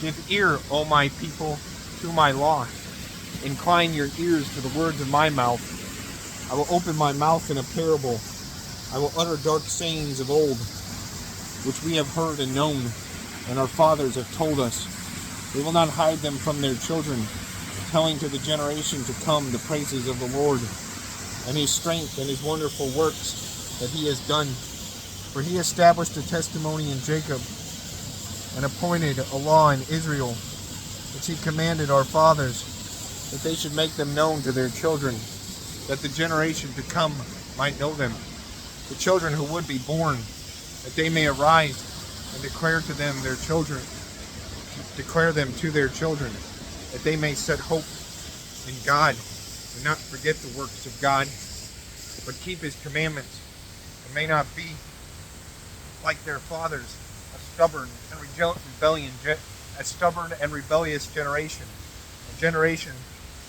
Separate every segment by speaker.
Speaker 1: Give ear, O my people, to my law. Incline your ears to the words of my mouth. I will open my mouth in a parable. I will utter dark sayings of old, which we have heard and known, and our fathers have told us. We will not hide them from their children, telling to the generation to come the praises of the Lord, and his strength and his wonderful works that he has done. For he established a testimony in Jacob, and appointed a law in Israel, which he commanded our fathers, that they should make them known to their children, that the generation to come might know them, the children who would be born, that they may arise and declare to them their children, declare them to their children, that they may set hope in God, and not forget the works of God, but keep his commandments, and may not be like their fathers, a stubborn and rebellious generation, a generation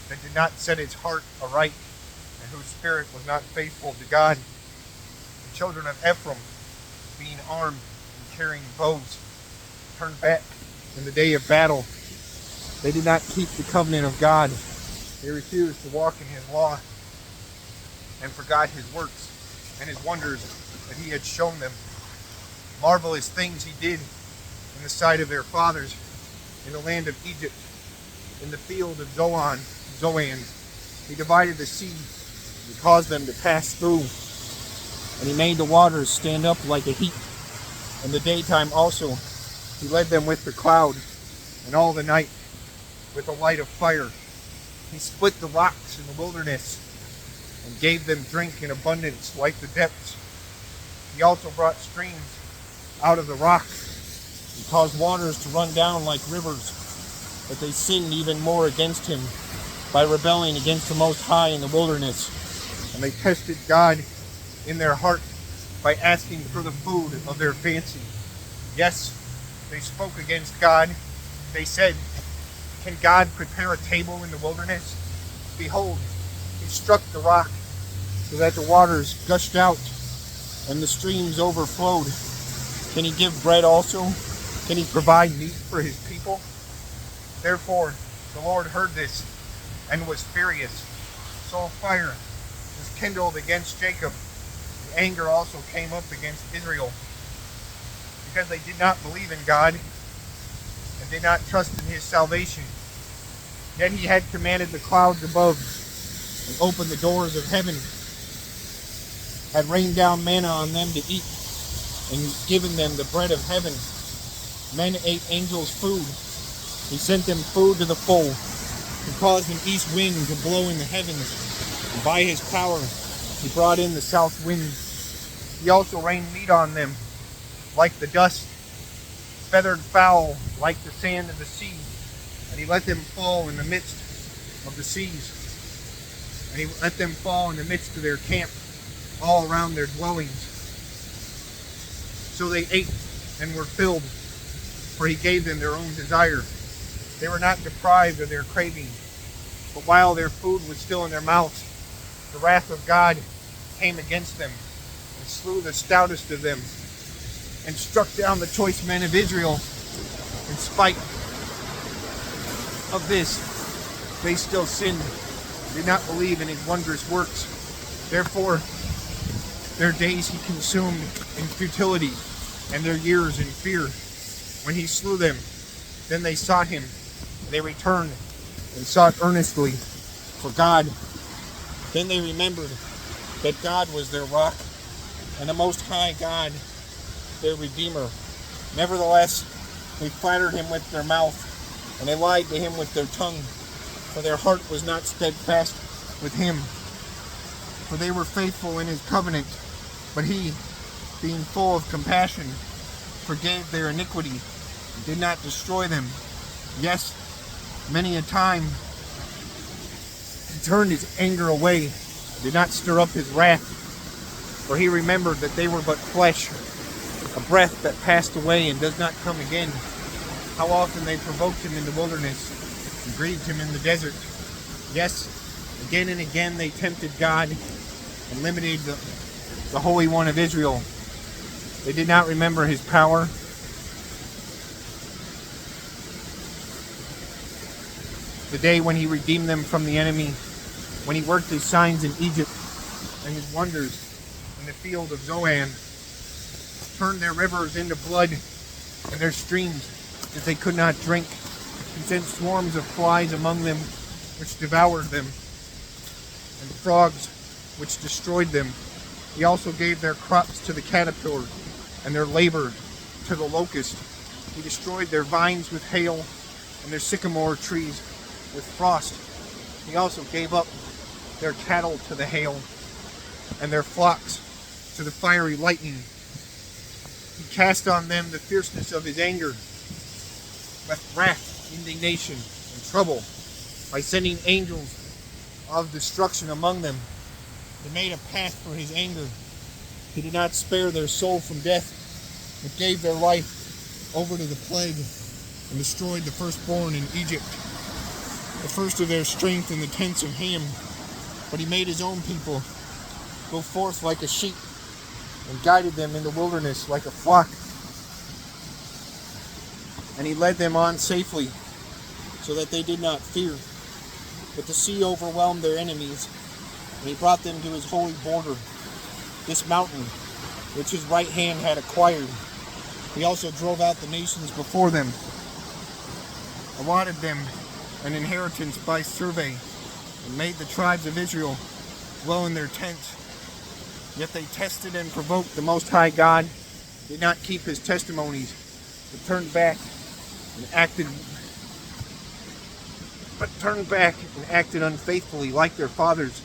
Speaker 1: that did not set its heart aright, and whose spirit was not faithful to God. The children of Ephraim, being armed and carrying bows, turned back in the day of battle. They did not keep the covenant of God. They refused to walk in his law, and forgot his works and his wonders that he had shown them. Marvelous things he did in the sight of their fathers, in the land of Egypt, in the field of Zoan. He divided the sea, and caused them to pass through, and he made the waters stand up like a heap. In the daytime also he led them with the cloud, and all the night with the light of fire. He split the rocks in the wilderness, and gave them drink in abundance like the depths. He also brought streams out of the rock, and caused waters to run down like rivers. But they sinned even more against him by rebelling against the Most High in the wilderness. And they tested God in their heart by asking for the food of their fancy. Yes, they spoke against God. They said, "Can God prepare a table in the wilderness? Behold, he struck the rock so that the waters gushed out and the streams overflowed. Can he give bread also? Can he provide meat for his people?" Therefore the Lord heard this and was furious. So a fire was kindled against Jacob, and anger also came up against Israel, because they did not believe in God and did not trust in his salvation. Yet he had commanded the clouds above, and opened the doors of heaven, had rained down manna on them to eat, and given them the bread of heaven. Men ate angels' food. He sent them food to the full. He caused an east wind to blow in the heavens, and by his power he brought in the south wind. He also rained meat on them like the dust, feathered fowl like the sand of the sea, and he let them fall in the midst of the seas. And he let them fall in the midst of their camp, all around their dwellings. So they ate and were filled, for he gave them their own desire. They were not deprived of their craving, but while their food was still in their mouths, the wrath of God came against them, and slew the stoutest of them, and struck down the choice men of Israel. In spite of this, they still sinned, did not believe in his wondrous works. Therefore, their days he consumed in futility, and their years in fear. When he slew them, then they sought him. They returned and sought earnestly for God. Then they remembered that God was their rock, and the Most High God their Redeemer. Nevertheless, they flattered him with their mouth, and they lied to him with their tongue, for their heart was not steadfast with him. For they were faithful in his covenant, but he, being full of compassion, forgave their iniquity, and did not destroy them. Yes, many a time he turned his anger away, did not stir up his wrath, for he remembered that they were but flesh, a breath that passed away and does not come again. How often they provoked him in the wilderness, and grieved him in the desert. Yes, again and again they tempted God, and limited the Holy One of Israel. They did not remember his power, the day when he redeemed them from the enemy, when he worked his signs in Egypt and his wonders in the field of Zoan, turned their rivers into blood and their streams that they could not drink. He sent swarms of flies among them, which devoured them, and frogs, which destroyed them. He also gave their crops to the caterpillar, and their labor to the locust. He destroyed their vines with hail, and their sycamore trees with frost. He also gave up their cattle to the hail, and their flocks to the fiery lightning. He cast on them the fierceness of his anger, with wrath, indignation, and trouble, by sending angels of destruction among them. He made a path for his anger. He did not spare their soul from death, but gave their life over to the plague, and destroyed the firstborn in Egypt, the first of their strength in the tents of Ham. But he made his own people go forth like a sheep, and guided them in the wilderness like a flock. And he led them on safely, so that they did not fear. But the sea overwhelmed their enemies, and he brought them to his holy border, this mountain, which his right hand had acquired. He also drove out the nations before them, allotted them an inheritance by survey, and made the tribes of Israel dwell in their tents. Yet they tested and provoked the Most High God, did not keep his testimonies, but turned back and acted unfaithfully like their fathers.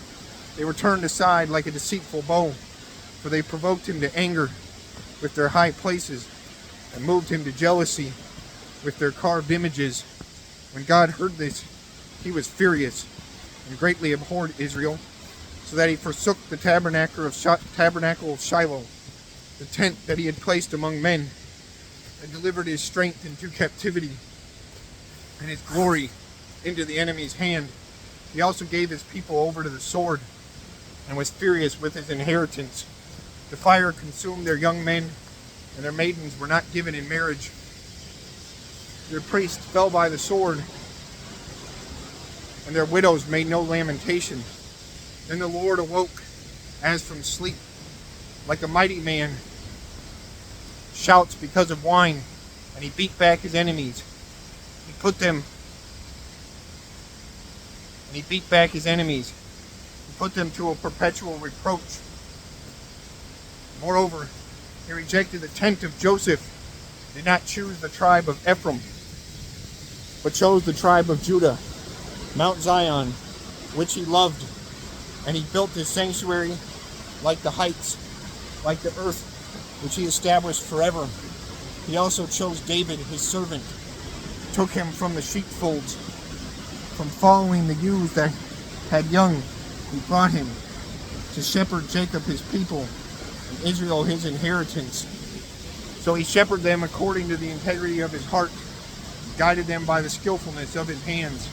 Speaker 1: They were turned aside like a deceitful bow, for they provoked him to anger with their high places, and moved him to jealousy with their carved images. When God heard this, he was furious, and greatly abhorred Israel, so that he forsook the tabernacle of Shiloh, the tent that he had placed among men, and delivered his strength into captivity, and his glory into the enemy's hand. He also gave his people over to the sword, and was furious with his inheritance. The fire consumed their young men, and their maidens were not given in marriage. Their priests fell by the sword, and their widows made no lamentation. Then the Lord awoke as from sleep, like a mighty man shouts because of wine, and he beat back his enemies. He put them to a perpetual reproach. Moreover, he rejected the tent of Joseph, did not choose the tribe of Ephraim, but chose the tribe of Judah, Mount Zion, which he loved. And he built his sanctuary like the heights, like the earth, which he established forever. He also chose David, his servant, took him from the sheepfolds, from following the ewes that had young. He brought him to shepherd Jacob his people, and Israel his inheritance. So he shepherded them according to the integrity of his heart, guided them by the skillfulness of his hands.